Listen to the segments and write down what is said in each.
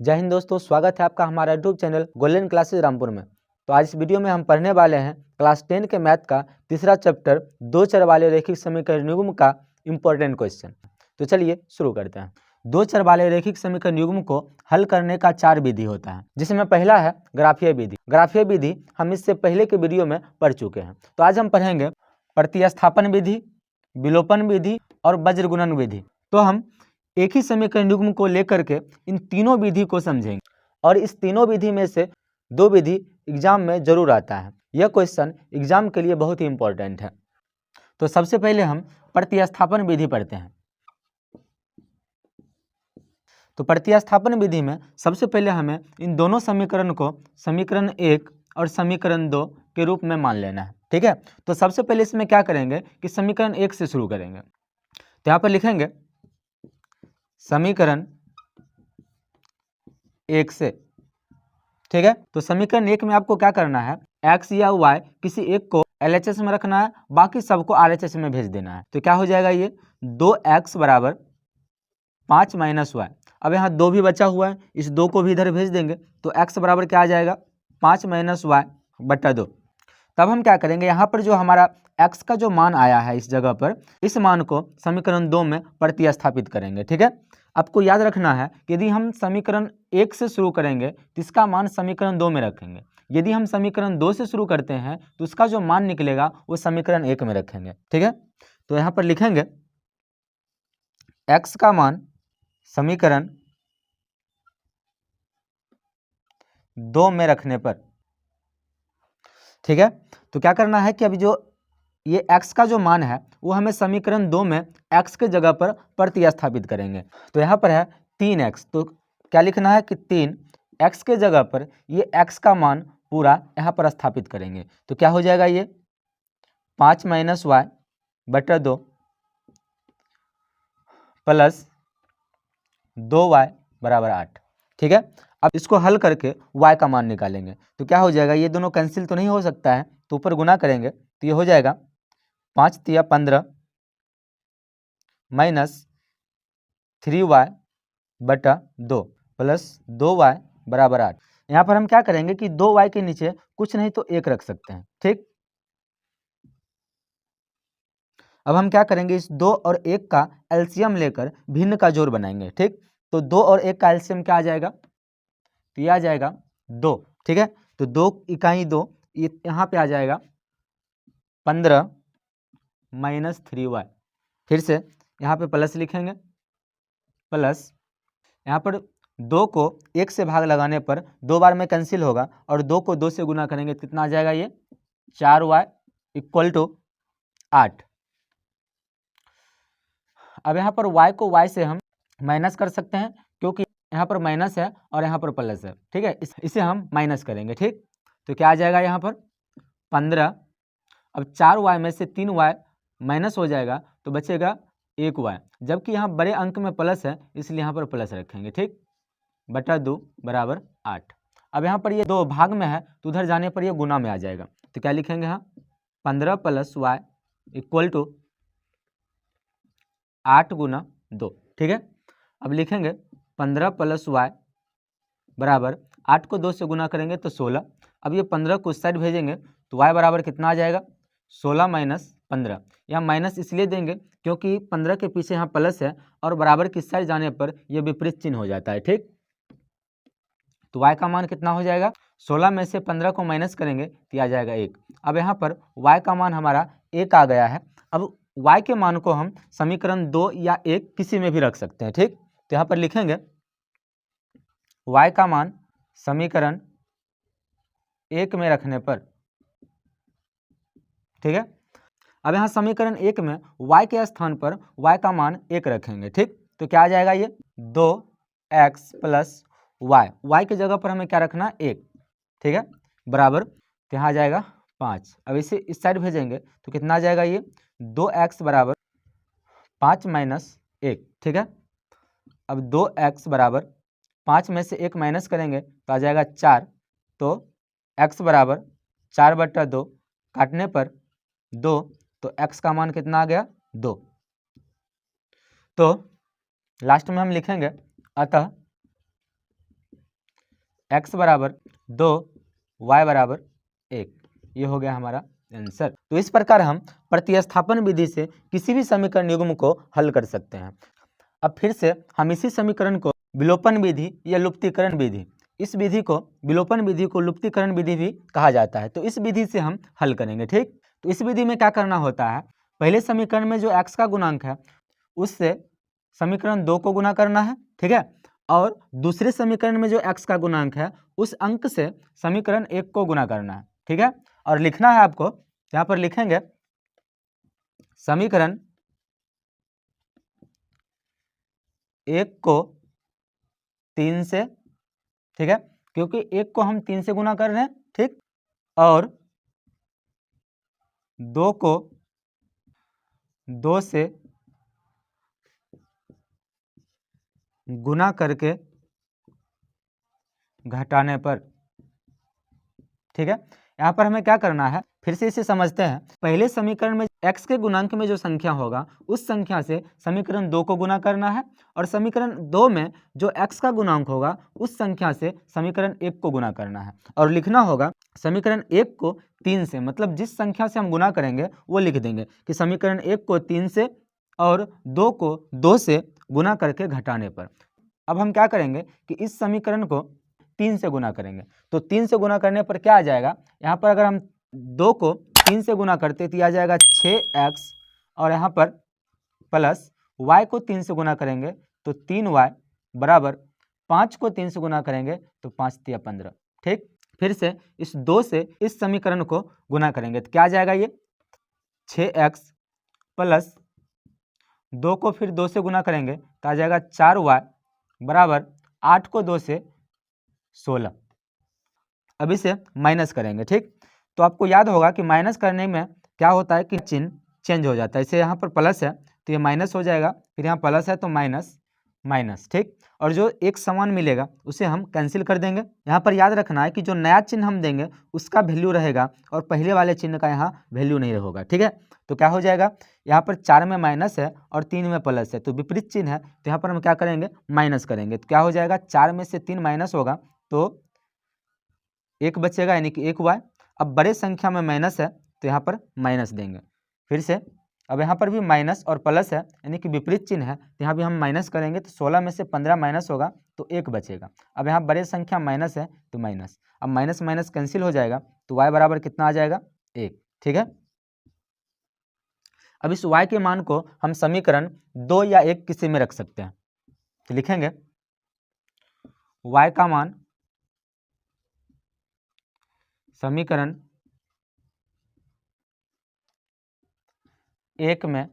जय हिंद दोस्तों, स्वागत है आपका हमारा YouTube channel golden classes Rampur में। तो आज इस वीडियो में हम पढ़ने वाले हैं क्लास 10 के मैथ का तीसरा चैप्टर दो चर वाले रैखिक समीकरण युग्म का इम्पोर्टेंट क्वेश्चन। तो चलिए शुरू करते हैं। दो चर वाले रैखिक समीकरण युग्म को हल करने का 4 विधि होता है, जिसमें पहला है ग्राफीय विधि। ग्राफीय विधि हम इससे पहले के वीडियो में पढ़ चुके हैं। तो आज हम पढ़ेंगे प्रतिस्थापन विधि, विलोपन विधि और वज्रगुणन विधि। तो हम एक ही समीकरण युग्म को लेकर के इन तीनों विधि को समझेंगे और इस तीनों विधि में से दो विधि एग्जाम में जरूर आता है। यह क्वेश्चन एग्जाम के लिए बहुत ही इंपॉर्टेंट है। तो सबसे पहले हम प्रतिस्थापन विधि पढ़ते हैं। तो प्रतिस्थापन विधि में सबसे पहले हमें इन दोनों समीकरण को समीकरण 1 और समीकरण 2 के रूप में मान लेना है। ठीक है, तो सबसे पहले इसमें क्या करेंगे कि समीकरण 1 से शुरू करेंगे। तो यहाँ पर लिखेंगे समीकरण 1 से। ठीक है, तो समीकरण 1 में आपको क्या करना है, x या y किसी एक को LHS में रखना है, बाकी सबको RHS में भेज देना है। तो क्या हो जाएगा, ये 2x बराबर 5 माइनस y। अब यहाँ 2 भी बचा हुआ है, इस 2 को भी इधर भेज देंगे तो x बराबर क्या आ जाएगा, 5 माइनस y बटा 2। तब हम क्या करेंगे, यहाँ पर जो हमारा x का जो मान आया है इस जगह पर, इस मान को समीकरण 2 में प्रतिस्थापित करेंगे। ठीक है, आपको याद रखना है कि यदि हम समीकरण 1 से शुरू करेंगे तो इसका मान समीकरण 2 में रखेंगे। यदि हम समीकरण 2 से शुरू करते हैं तो उसका जो मान निकलेगा वो समीकरण 1 में रखेंगे। ठीक है, तो यहाँ पर लिखेंगे x का मान समीकरण 2 में रखने पर। ठीक है, तो क्या करना है कि अभी जो ये x का जो मान है वो हमें समीकरण 2 में x के जगह पर प्रतिस्थापित करेंगे। तो यहाँ पर है 3x, तो क्या लिखना है कि 3x के जगह पर ये x का मान पूरा यहाँ पर स्थापित करेंगे। तो क्या हो जाएगा, ये 5 माइनस y बटा 2 प्लस 2y बराबर 8। ठीक है, अब इसको हल करके y का मान निकालेंगे। तो क्या हो जाएगा, ये दोनों कैंसिल तो नहीं हो सकता है, तो ऊपर गुना करेंगे तो ये हो जाएगा 5 तिया 15 माइनस 3y बटा 2 प्लस 2y बराबर 8। यहाँ पर हम क्या करेंगे कि 2y के नीचे कुछ नहीं तो 1 रख सकते हैं। ठीक, अब हम क्या करेंगे, इस 2 और 1 का एलसीएम लेकर भिन्न का जोड़ बनाएंगे। ठीक, तो 2 और 1 का एलसीएम क्या आ जाएगा, तो ये आ जाएगा 2। ठीक है, तो 2 इकाई 2, ये यहाँ पे आ जाएगा 15 माइनस 3y। फिर से यहाँ पे प्लस लिखेंगे, प्लस यहाँ पर 2 को 1 से भाग लगाने पर 2 बार में कैंसिल होगा और 2 को 2 से गुना करेंगे तो कितना आ जाएगा, ये 4y इक्वल टू 8। अब यहाँ पर y को y से हम माइनस कर सकते हैं, क्योंकि यहाँ पर माइनस है और यहाँ पर प्लस है। ठीक है, इसे हम माइनस करेंगे। ठीक, तो क्या आ जाएगा यहाँ पर 15। अब 4y में से 3y माइनस हो जाएगा तो बचेगा 1y, जबकि यहाँ बड़े अंक में प्लस है इसलिए यहाँ पर प्लस रखेंगे। ठीक, बटा 2 बराबर 8। अब यहाँ पर ये 2 भाग में है तो उधर जाने पर ये गुना में आ जाएगा। तो क्या लिखेंगे, यहाँ 15 प्लस y इक्वल टू 8 गुना 2। ठीक है, अब लिखेंगे 15 प्लस y बराबर 8 को 2 से गुना करेंगे तो 16। अब ये 15 को उस साइड भेजेंगे तो y बराबर कितना आ जाएगा, 16 माइनस 15। यहाँ माइनस इसलिए देंगे क्योंकि 15 के पीछे यहाँ प्लस है और बराबर की साइड जाने पर यह विपरीत चिन्ह हो जाता है। ठीक, तो y का मान कितना हो जाएगा, 16 में से 15 को माइनस करेंगे तो आ जाएगा 1। अब यहाँ पर y का मान हमारा 1 आ गया है। अब y के मान को हम समीकरण 2 या 1 किसी में भी रख सकते हैं। ठीक, तो यहाँ पर लिखेंगे y का मान समीकरण 1 में रखने पर। ठीक है, अब यहाँ समीकरण 1 में y के स्थान पर y का मान 1 रखेंगे। ठीक, तो क्या आ जाएगा, ये 2x प्लस y की जगह पर हमें क्या रखना है, 1। ठीक है, बराबर तो यहाँ आ जाएगा 5। अब इसे इस साइड भेजेंगे तो कितना आ जाएगा, ये 2x बराबर 5 माइनस 1। ठीक है, अब 2x बराबर 5 में से 1 माइनस करेंगे तो आ जाएगा 4। तो x बराबर 4 बटा 2 काटने पर 2, तो x का मान कितना आ गया, 2। तो लास्ट में हम लिखेंगे अतः x बराबर 2 y बराबर 1। ये हो गया हमारा आंसर। तो इस प्रकार हम प्रतिस्थापन विधि से किसी भी समीकरण युग्म को हल कर सकते हैं। अब फिर से हम इसी समीकरण को विलोपन विधि या लुप्तीकरण विधि, इस विधि को विलोपन विधि को लुप्तीकरण विधि भी कहा जाता है, तो इस विधि से हम हल करेंगे। ठीक, तो इस विधि में क्या करना होता है, पहले समीकरण में जो x का गुणांक है उससे समीकरण 2 को गुना करना है, ठीक है, और दूसरे समीकरण में जो x का गुणांक है उस अंक से समीकरण 1 को गुना करना है, ठीक है। और लिखना है आपको, यहाँ पर लिखेंगे समीकरण 1 को 3 से, ठीक है, क्योंकि 1 को हम 3 से गुना कर रहे हैं, ठीक, और 2 को 2 से गुना करके घटाने पर, ठीक है। यहाँ पर हमें क्या करना है, फिर से इसे समझते हैं। पहले समीकरण में x के गुणांक में जो संख्या होगा उस संख्या से समीकरण 2 को गुना करना है, और समीकरण 2 में जो x का गुणांक होगा उस संख्या से समीकरण 1 को गुना करना है, और लिखना होगा समीकरण 1 को 3 से, मतलब जिस संख्या से हम गुना करेंगे वो लिख देंगे कि समीकरण 1 को 3 से और 2 को 2 से गुना करके घटाने पर। अब हम क्या करेंगे कि इस समीकरण को 3 से गुना करेंगे, तो 3 से गुना करने पर क्या आ जाएगा, यहाँ पर अगर हम 2 को 3 से गुना करते तो आ जाएगा 6x, और यहाँ पर प्लस y को 3 से गुना करेंगे तो 3y बराबर 5 को 3 से गुना करेंगे तो 5 तिया 15, ठीक। फिर से इस 2 से इस समीकरण को गुना करेंगे तो क्या आ जाएगा, ये 6x प्लस 2 को फिर 2 से गुना करेंगे तो आ जाएगा 4y बराबर 8 को 2 से 16। अब इसे माइनस करेंगे, ठीक। तो आपको याद होगा कि माइनस करने में क्या होता है कि चिन्ह चेंज हो जाता है। इसे यहाँ पर प्लस है तो ये माइनस हो जाएगा, फिर यहाँ प्लस है तो माइनस माइनस, ठीक। और जो एक समान मिलेगा उसे हम कैंसिल कर देंगे। यहाँ पर याद रखना है कि जो नया चिन्ह हम देंगे उसका वैल्यू रहेगा और पहले वाले चिन्ह का यहाँ वैल्यू नहीं होगा, ठीक है। तो क्या हो जाएगा, यहाँ पर 4 में माइनस है और 3 में प्लस है, तो विपरीत चिन्ह है, तो यहाँ पर हम क्या करेंगे, माइनस करेंगे। तो क्या हो जाएगा, 4 में से 3 माइनस होगा तो 1 बचेगा, यानी कि 1y। अब बड़े संख्या में माइनस है तो यहाँ पर माइनस देंगे। फिर से अब यहाँ पर भी माइनस और प्लस है, यानी कि विपरीत चिन्ह है, तो यहाँ भी हम माइनस करेंगे तो 16 में से 15 माइनस होगा तो 1 बचेगा। अब यहाँ बड़े संख्या माइनस है तो माइनस, अब माइनस माइनस कैंसिल हो जाएगा तो y बराबर कितना आ जाएगा, 1, ठीक है। अब इस y के मान को हम समीकरण 2 या 1 किसी में रख सकते हैं, तो लिखेंगे y का मान समीकरण 1 में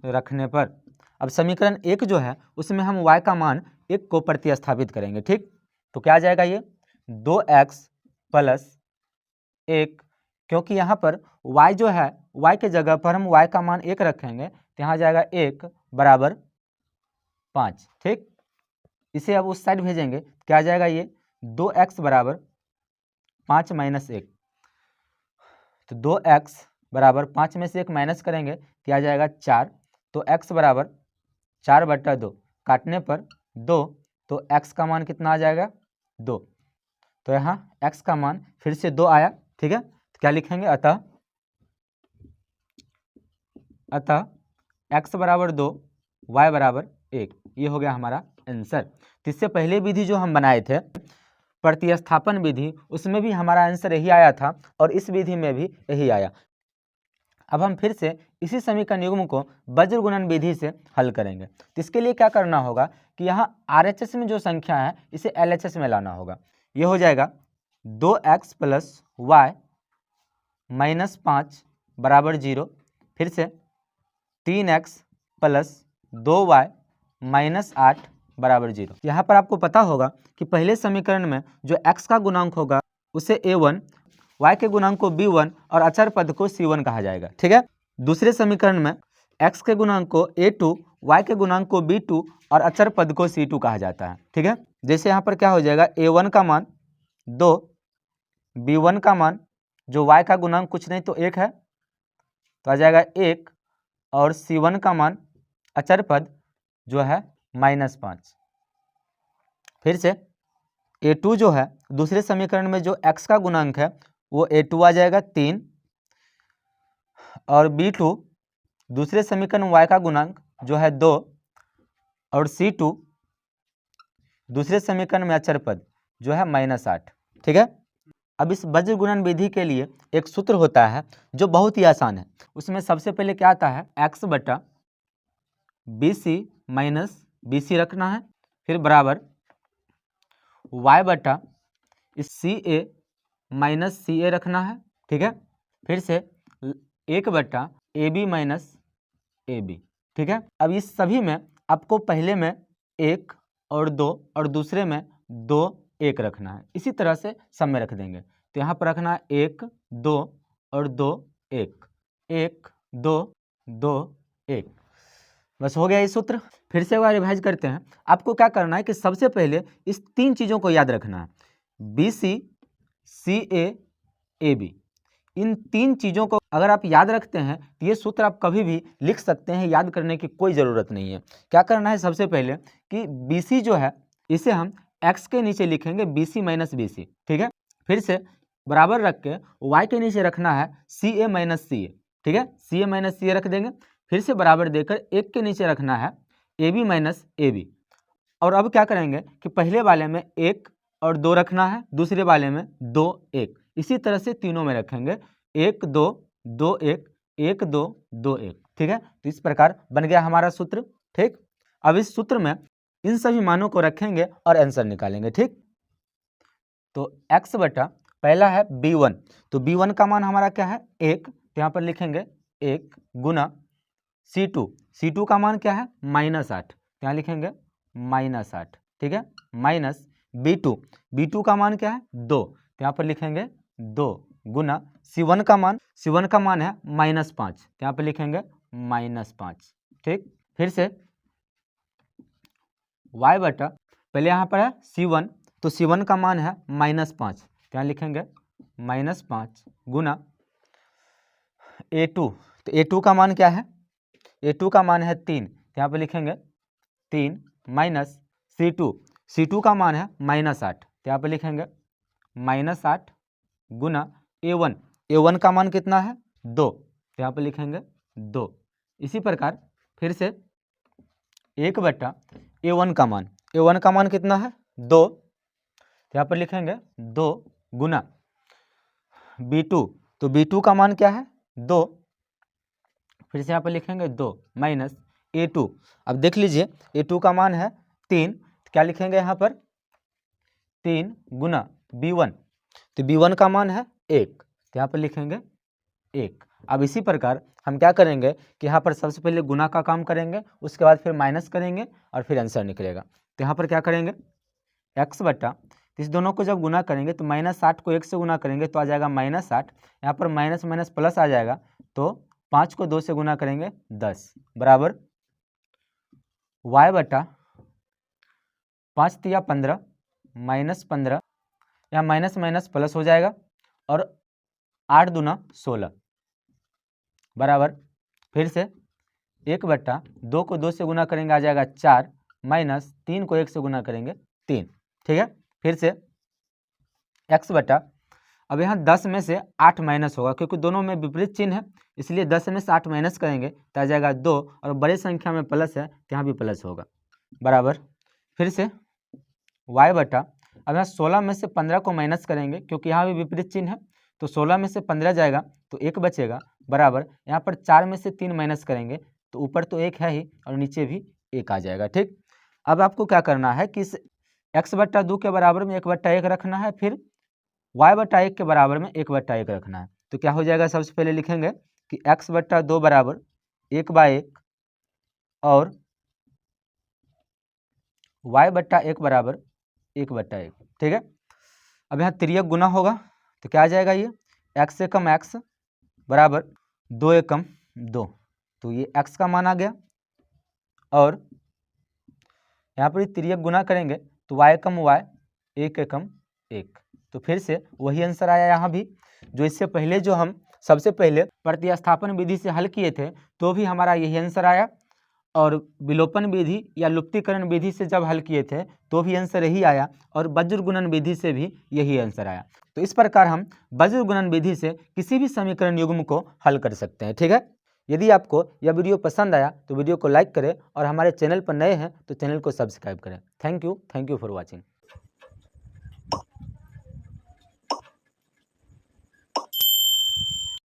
रखने पर, अब समीकरण 1 जो है उसमें हम y का मान 1 को प्रतिस्थापित करेंगे, ठीक। तो क्या आ जाएगा, ये 2x प्लस 1, क्योंकि यहाँ पर y जो है, y के जगह पर हम y का मान 1 रखेंगे तो यहाँ आ जाएगा 1 बराबर 5, ठीक। इसे अब उस साइड भेजेंगे, क्या आ जाएगा, ये 2x बराबर 5 माइनस 1, तो 2x बराबर 5 में से 1 माइनस करेंगे क्या आ जाएगा 4, तो x बराबर 4/2, काटने पर 2, तो x का मान कितना आ जाएगा, 2। तो यहाँ x का मान फिर से 2 आया, ठीक है। तो क्या लिखेंगे, अतः x बराबर 2, y बराबर 1। ये हो गया हमारा आंसर। तो इससे पहले विधि जो हम बनाए थे प्रतिस्थापन विधि, उसमें भी हमारा आंसर यही आया था और इस विधि में भी यही आया। अब हम फिर से इसी समीकरण युग्म को वज्र गुणन विधि से हल करेंगे। तो इसके लिए क्या करना होगा कि यहाँ RHS में जो संख्या है इसे LHS में लाना होगा। ये हो जाएगा 2x प्लस y माइनस 5 बराबर 0, फिर से 3x प्लस 2y माइनस 8 बराबर 0। यहाँ पर आपको पता होगा कि पहले समीकरण में जो x का गुणांक होगा उसे a1, y के गुणांक को b1 और अचर पद को c1 कहा जाएगा, ठीक है। दूसरे समीकरण में x के गुणांक को a2, y के गुणांक को b2 और अचर पद को c2 कहा जाता है, ठीक है। जैसे यहाँ पर क्या हो जाएगा, a1 का मान 2, b1 का मान जो y का गुणांक कुछ नहीं तो 1 है तो आ जाएगा 1, और c1 का मान अचर पद जो है -5। फिर से a2 जो है दूसरे समीकरण में जो x का गुणांक है वो a2 आ जाएगा 3, और b2 दूसरे समीकरण में y का गुणांक जो है 2, और c2 दूसरे समीकरण में अचर पद जो है -8। ठीक है। अब इस वज्र गुणन विधि के लिए एक सूत्र होता है जो बहुत ही आसान है। उसमें सबसे पहले क्या आता है, x बटा BC माइनस BC रखना है, फिर बराबर y बटा इस CA माइनस CA रखना है। ठीक है। फिर से 1 बटा AB माइनस AB। ठीक है। अब इस सभी में आपको पहले में 1 और 2 और दूसरे में 2 1 रखना है। इसी तरह से सब में रख देंगे। तो यहाँ पर रखना है 1 2 और 2 1, 1 2 2 1। बस हो गया ये सूत्र। फिर से एक बार रिवाइज करते हैं। आपको क्या करना है कि सबसे पहले इस 3 चीज़ों को याद रखना है, BC CA AB। इन 3 चीज़ों को अगर आप याद रखते हैं तो ये सूत्र आप कभी भी लिख सकते हैं, याद करने की कोई ज़रूरत नहीं है। क्या करना है, सबसे पहले कि BC जो है इसे हम x के नीचे लिखेंगे BC माइनस BC। ठीक है। फिर से बराबर रख के y के नीचे रखना है CA माइनस CA। ठीक है। CA माइनस CA रख देंगे। फिर से बराबर देकर 1 के नीचे रखना है AB माइनस AB। और अब क्या करेंगे कि पहले वाले में 1 और 2 रखना है, दूसरे वाले में 2 1। इसी तरह से तीनों में रखेंगे 1 2 2 1 1 2 2 1। ठीक है। तो इस प्रकार बन गया हमारा सूत्र। ठीक। अब इस सूत्र में इन सभी मानों को रखेंगे और आंसर निकालेंगे। ठीक। तो x बटा पहला है b1, तो b1 का मान हमारा क्या है 1, तो यहाँ पर लिखेंगे 1 गुना C2 का मान क्या है -8, यहाँ लिखेंगे -8। ठीक है। माइनस B2 का मान क्या है 2, तो यहाँ पर लिखेंगे 2 गुना C1 का मान है -5, तो यहाँ पर लिखेंगे -5। ठीक। फिर से y बटा पहले यहाँ पर है C1, तो C1 का मान है -5, तो यहाँ लिखेंगे -5 गुना A2, तो A2 का मान क्या है, A2 का मान है 3, तो यहाँ पर लिखेंगे 3 माइनस C2 का मान है -8, तो यहाँ पर लिखेंगे -8 गुना A1 का मान कितना है 2, तो यहाँ पर लिखेंगे 2। इसी प्रकार फिर से 1 बटा A1 का मान कितना है 2, तो यहाँ पर लिखेंगे 2 गुना B2, तो B2 का मान क्या है 2, फिर से यहाँ पर लिखेंगे 2 माइनस A2। अब देख लीजिए A2 का मान है 3, तो क्या लिखेंगे यहाँ पर 3 गुना B1, तो B1 का मान है 1, तो यहाँ पर लिखेंगे 1। अब इसी प्रकार हम क्या करेंगे कि यहाँ पर सबसे पहले गुना का काम करेंगे, उसके बाद फिर माइनस करेंगे और फिर आंसर निकलेगा। तो यहाँ पर क्या करेंगे x बटा, इस दोनों को जब गुना करेंगे तो -8 को 1 से गुना करेंगे तो आ जाएगा -8, यहाँ पर माइनस माइनस प्लस आ जाएगा, तो 5 को 2 से गुना करेंगे 10 बराबर y बटा 5 तिया 15 -15, यहाँ माइनस माइनस प्लस हो जाएगा, और 8 दूना 16 बराबर फिर से 1 बटा 2 को 2 से गुना करेंगे आ जाएगा 4, माइनस 3 को 1 से गुना करेंगे 3। ठीक है। फिर से x बटा, अब यहाँ 10 में से 8 माइनस होगा क्योंकि दोनों में विपरीत चिन्ह है, इसलिए 10 में से 8 माइनस करेंगे तो आ जाएगा 2, और बड़े संख्या में प्लस है तो यहाँ भी प्लस होगा बराबर फिर से y बटा, अब यहाँ 16 में से 15 को माइनस करेंगे क्योंकि यहाँ भी विपरीत चिन्ह है, तो 16 में से 15 जाएगा तो 1 बचेगा बराबर, यहाँ पर 4 में से 3 माइनस करेंगे तो ऊपर तो 1 है ही और नीचे भी 1 आ जाएगा। ठीक। अब आपको क्या करना है कि इस x बटा 2 के बराबर में 1 बटा 1 रखना है, फिर y बटा 1 के बराबर में 1 बटा 1 रखना है। तो क्या हो जाएगा, सबसे पहले लिखेंगे कि x बटा 2 बराबर 1/1 और y बटा 1 बराबर 1/1। ठीक है। अब यहाँ तिर्यक गुना होगा तो क्या आ जाएगा, ये x से कम x बराबर 2 एकम 2, तो ये x का मान आ गया, और यहाँ पर तिर्यक गुना करेंगे तो y कम y 1 एकम 1, तो फिर से वही आंसर आया यहाँ भी, जो इससे पहले जो हम सबसे पहले प्रतिस्थापन विधि से हल किए थे तो भी हमारा यही आंसर आया, और विलोपन विधि या लुप्तीकरण विधि से जब हल किए थे तो भी आंसर यही आया, और वज्र गुणन विधि से भी यही आंसर आया। तो इस प्रकार हम वज्र गुणन विधि से किसी भी समीकरण युग्म को हल कर सकते हैं। ठीक है, यदि आपको यह वीडियो पसंद आया तो वीडियो को लाइक करें और हमारे चैनल पर नए हैं तो चैनल को सब्सक्राइब करें। Thank you for watching.